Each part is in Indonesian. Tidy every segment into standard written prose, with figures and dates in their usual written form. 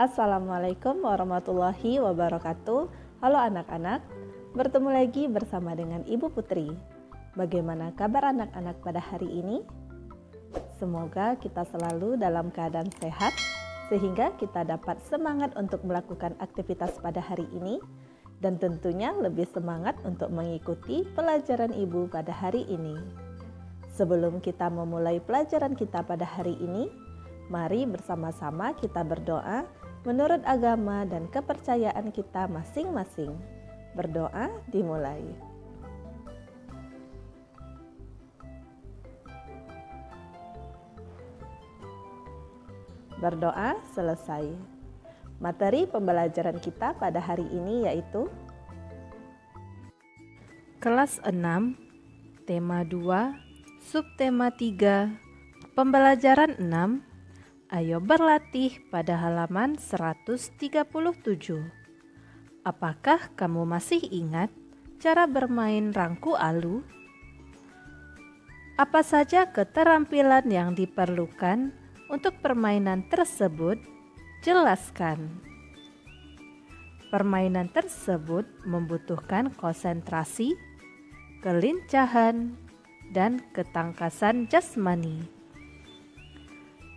Assalamualaikum warahmatullahi wabarakatuh. Halo anak-anak, bertemu lagi bersama dengan Ibu Putri. Bagaimana kabar anak-anak pada hari ini? Semoga kita selalu dalam keadaan sehat, sehingga kita dapat semangat untuk melakukan aktivitas pada hari ini, dan tentunya lebih semangat untuk mengikuti pelajaran Ibu pada hari ini. Sebelum kita memulai pelajaran kita pada hari ini, mari bersama-sama kita berdoa menurut agama dan kepercayaan kita masing-masing. Berdoa dimulai. Berdoa selesai. Materi pembelajaran kita pada hari ini yaitu Kelas 6, Tema 2, Subtema 3, Pembelajaran 6. Ayo berlatih pada halaman 137. Apakah kamu masih ingat cara bermain rangku alu? Apa saja keterampilan yang diperlukan untuk permainan tersebut? Jelaskan. Permainan tersebut membutuhkan konsentrasi, kelincahan, dan ketangkasan jasmani.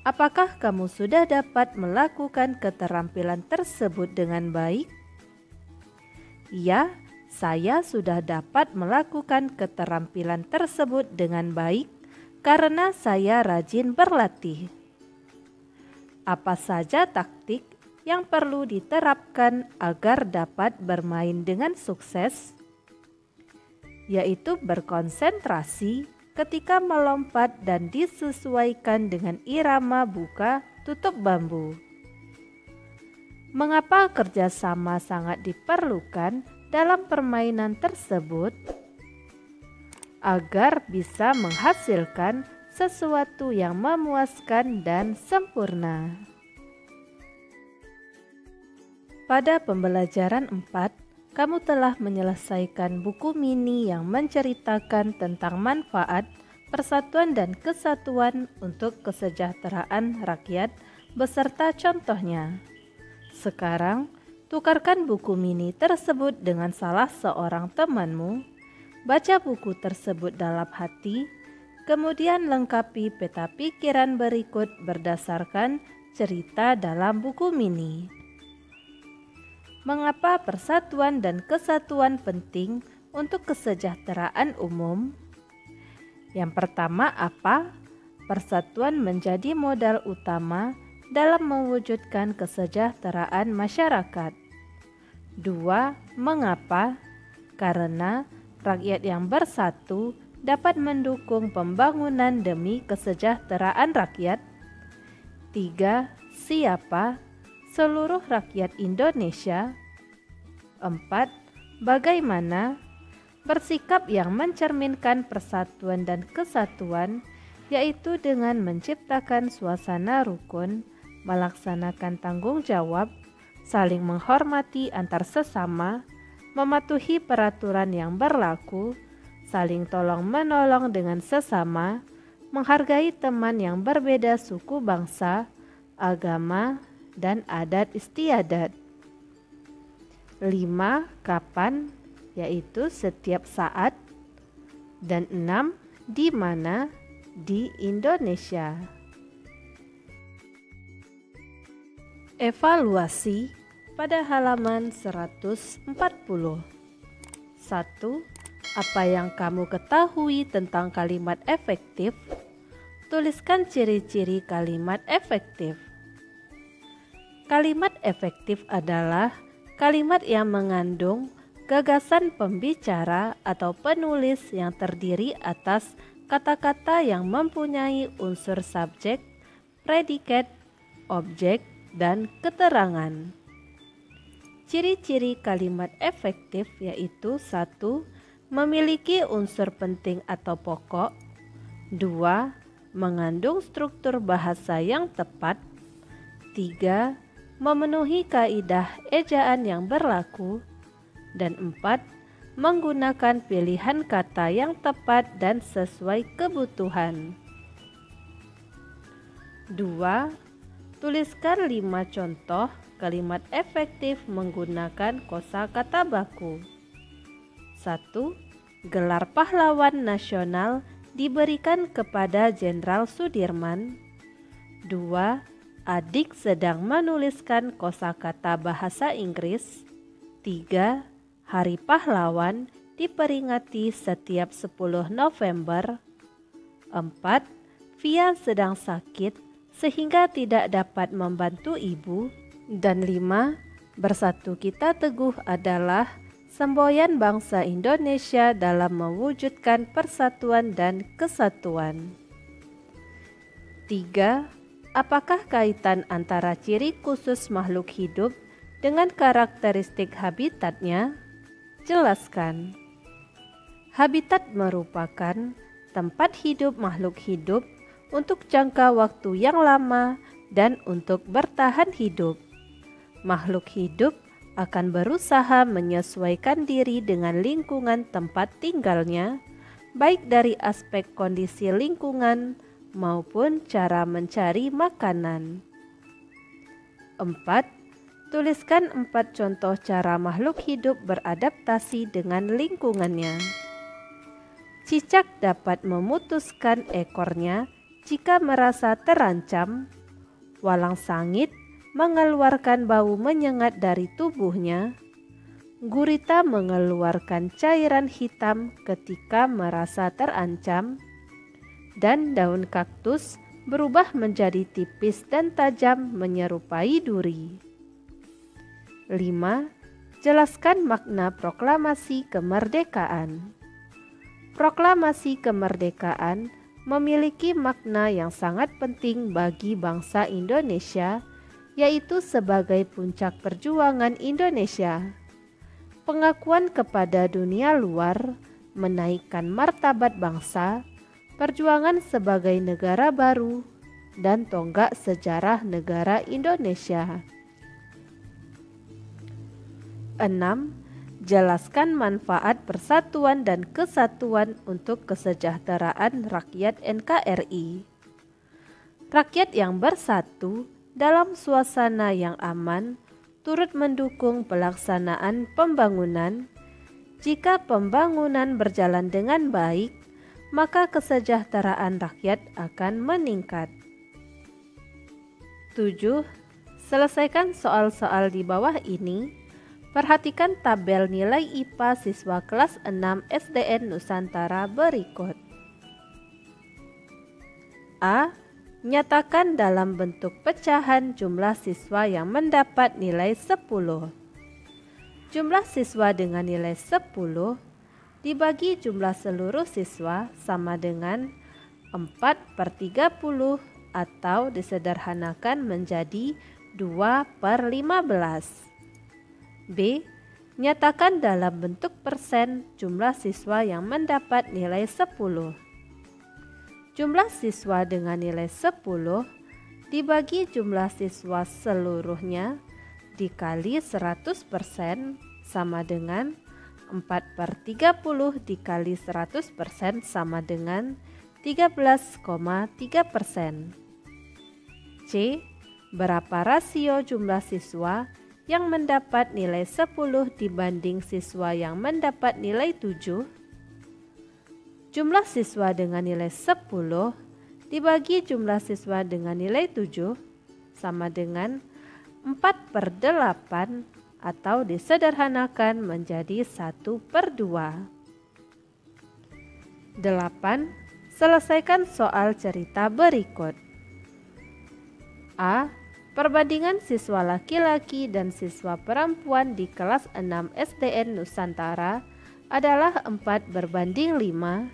Apakah kamu sudah dapat melakukan keterampilan tersebut dengan baik? Ya, saya sudah dapat melakukan keterampilan tersebut dengan baik karena saya rajin berlatih. Apa saja taktik yang perlu diterapkan agar dapat bermain dengan sukses? Yaitu berkonsentrasi ketika melompat dan disesuaikan dengan irama buka tutup bambu. Mengapa kerjasama sangat diperlukan dalam permainan tersebut? Agar bisa menghasilkan sesuatu yang memuaskan dan sempurna. Pada pembelajaran 4, kamu telah menyelesaikan buku mini yang menceritakan tentang manfaat persatuan dan kesatuan untuk kesejahteraan rakyat beserta contohnya. Sekarang, tukarkan buku mini tersebut dengan salah seorang temanmu, baca buku tersebut dalam hati, kemudian lengkapi peta pikiran berikut berdasarkan cerita dalam buku mini. Mengapa persatuan dan kesatuan penting untuk kesejahteraan umum? Yang pertama, apa? Persatuan menjadi modal utama dalam mewujudkan kesejahteraan masyarakat. 2. Mengapa? Karena rakyat yang bersatu dapat mendukung pembangunan demi kesejahteraan rakyat. 3. Siapa? Seluruh rakyat Indonesia. 4. Bagaimana? Bersikap yang mencerminkan persatuan dan kesatuan, yaitu dengan menciptakan suasana rukun, melaksanakan tanggung jawab, saling menghormati antar sesama, mematuhi peraturan yang berlaku, saling tolong-menolong dengan sesama, menghargai teman yang berbeda suku bangsa, agama, dan adat istiadat. 5. Kapan? Yaitu setiap saat. Dan 6. Di mana? Di Indonesia. Evaluasi pada halaman 140. 1. Apa yang kamu ketahui tentang kalimat efektif? Tuliskan ciri-ciri kalimat efektif. Kalimat efektif adalah kalimat yang mengandung gagasan pembicara atau penulis yang terdiri atas kata-kata yang mempunyai unsur subjek, predikat, objek, dan keterangan. Ciri-ciri kalimat efektif yaitu 1. Memiliki unsur penting atau pokok. 2. Mengandung struktur bahasa yang tepat. 3. Memenuhi kaidah ejaan yang berlaku. Dan 4. Menggunakan pilihan kata yang tepat dan sesuai kebutuhan. 2. Tuliskan 5 contoh kalimat efektif menggunakan kosakata baku. 1. Gelar pahlawan nasional diberikan kepada Jenderal Sudirman. 2. Adik sedang menuliskan kosakata bahasa Inggris. 3. Hari Pahlawan diperingati setiap 10 November. 4. Via sedang sakit sehingga tidak dapat membantu ibu. Dan 5. Bersatu kita teguh adalah semboyan bangsa Indonesia dalam mewujudkan persatuan dan kesatuan. 3. Apakah kaitan antara ciri khusus makhluk hidup dengan karakteristik habitatnya? Jelaskan. Habitat merupakan tempat hidup makhluk hidup untuk jangka waktu yang lama dan untuk bertahan hidup. Makhluk hidup akan berusaha menyesuaikan diri dengan lingkungan tempat tinggalnya, baik dari aspek kondisi lingkungan maupun cara mencari makanan. 4. Tuliskan 4 contoh cara makhluk hidup beradaptasi dengan lingkungannya. Cicak dapat memutuskan ekornya jika merasa terancam. Walang sangit mengeluarkan bau menyengat dari tubuhnya. Gurita mengeluarkan cairan hitam ketika merasa terancam. Dan daun kaktus berubah menjadi tipis dan tajam menyerupai duri. 5. Jelaskan makna proklamasi kemerdekaan. Proklamasi kemerdekaan memiliki makna yang sangat penting bagi bangsa Indonesia, yaitu sebagai puncak perjuangan Indonesia. Pengakuan kepada dunia luar, menaikkan martabat bangsa, perjuangan sebagai negara baru, dan tonggak sejarah negara Indonesia. 6. Jelaskan manfaat persatuan dan kesatuan untuk kesejahteraan rakyat NKRI. Rakyat yang bersatu dalam suasana yang aman turut mendukung pelaksanaan pembangunan. Jika pembangunan berjalan dengan baik, maka kesejahteraan rakyat akan meningkat. 7. Selesaikan soal-soal di bawah ini. Perhatikan tabel nilai IPA siswa kelas 6 SDN Nusantara berikut. A. Nyatakan dalam bentuk pecahan jumlah siswa yang mendapat nilai 10. Jumlah siswa dengan nilai 10 dibagi jumlah seluruh siswa sama dengan 4/30 atau disederhanakan menjadi 2/15. B. Nyatakan dalam bentuk persen jumlah siswa yang mendapat nilai 10. Jumlah siswa dengan nilai 10 dibagi jumlah siswa seluruhnya dikali 100% sama dengan 4/30 dikali 100% sama dengan 13,3%. C. Berapa rasio jumlah siswa yang mendapat nilai 10 dibanding siswa yang mendapat nilai 7? Jumlah siswa dengan nilai 10 dibagi jumlah siswa dengan nilai 7 sama dengan 4/8 atau disederhanakan menjadi 1/2. 8. Selesaikan soal cerita berikut. A. Perbandingan siswa laki-laki dan siswa perempuan di kelas 6 SDN Nusantara adalah 4/5.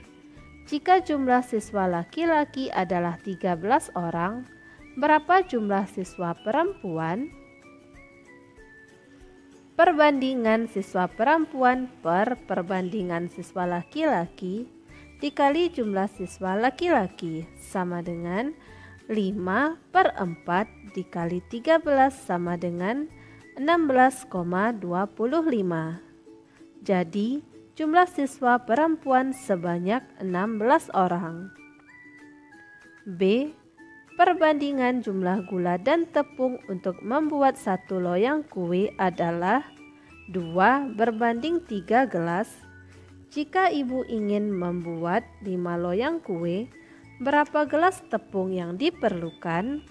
Jika jumlah siswa laki-laki adalah 13 orang, berapa jumlah siswa perempuan? Perbandingan siswa perempuan per perbandingan siswa laki-laki dikali jumlah siswa laki-laki sama dengan 5/4 dikali 13 sama dengan 16,25. Jadi jumlah siswa perempuan sebanyak 16 orang. B. perbandingan jumlah gula dan tepung untuk membuat 1 loyang kue adalah 2 berbanding 3 gelas. Jika ibu ingin membuat 5 loyang kue, berapa gelas tepung yang diperlukan?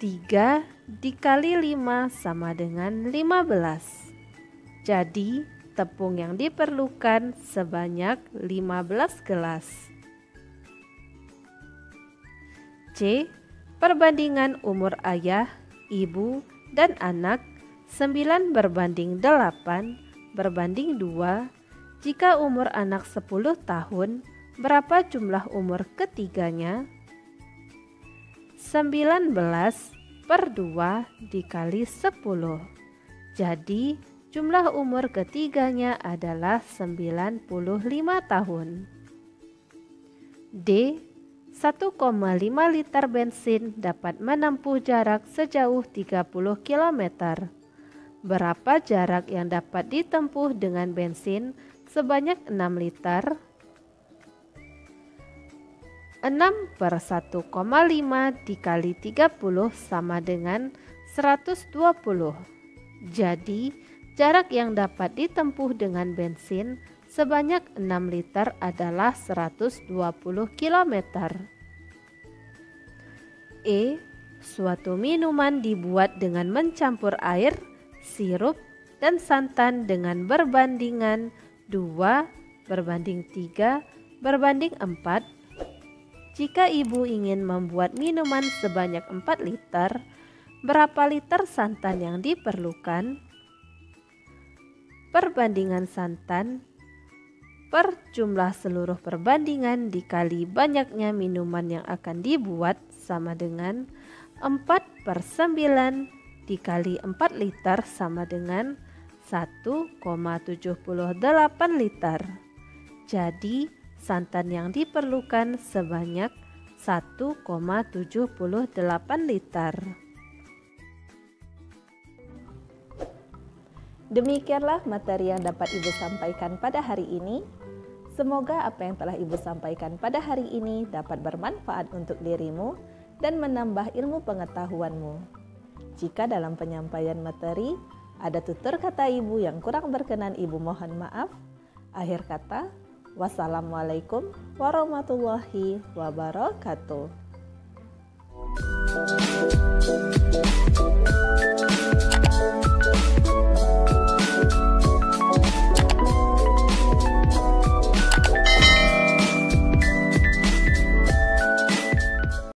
3 dikali 5 sama dengan 15. Jadi, tepung yang diperlukan sebanyak 15 gelas. C. Perbandingan umur ayah, ibu, dan anak 9 berbanding 8 berbanding 2. Jika umur anak 10 tahun, berapa jumlah umur ketiganya? 19 per 2 dikali 10. Jadi, jumlah umur ketiganya adalah 95 tahun. D. 1,5 liter bensin dapat menempuh jarak sejauh 30 km. Berapa jarak yang dapat ditempuh dengan bensin sebanyak 6 liter? 6 per 1,5 dikali 30 sama dengan 120. Jadi, jarak yang dapat ditempuh dengan bensin sebanyak 6 liter adalah 120 km. E. Suatu minuman dibuat dengan mencampur air, sirup, dan santan dengan berbandingan 2 berbanding 3 berbanding 4. Jika ibu ingin membuat minuman sebanyak 4 liter, berapa liter santan yang diperlukan? Perbandingan santan per jumlah seluruh perbandingan dikali banyaknya minuman yang akan dibuat sama dengan 4 per 9 dikali 4 liter sama dengan 1,78 liter. Jadi, santan yang diperlukan sebanyak 1,78 liter. Demikianlah materi yang dapat Ibu sampaikan pada hari ini. Semoga apa yang telah Ibu sampaikan pada hari ini dapat bermanfaat untuk dirimu dan menambah ilmu pengetahuanmu. Jika dalam penyampaian materi ada tutur kata Ibu yang kurang berkenan, Ibu mohon maaf. Akhir kata, wassalamualaikum warahmatullahi wabarakatuh.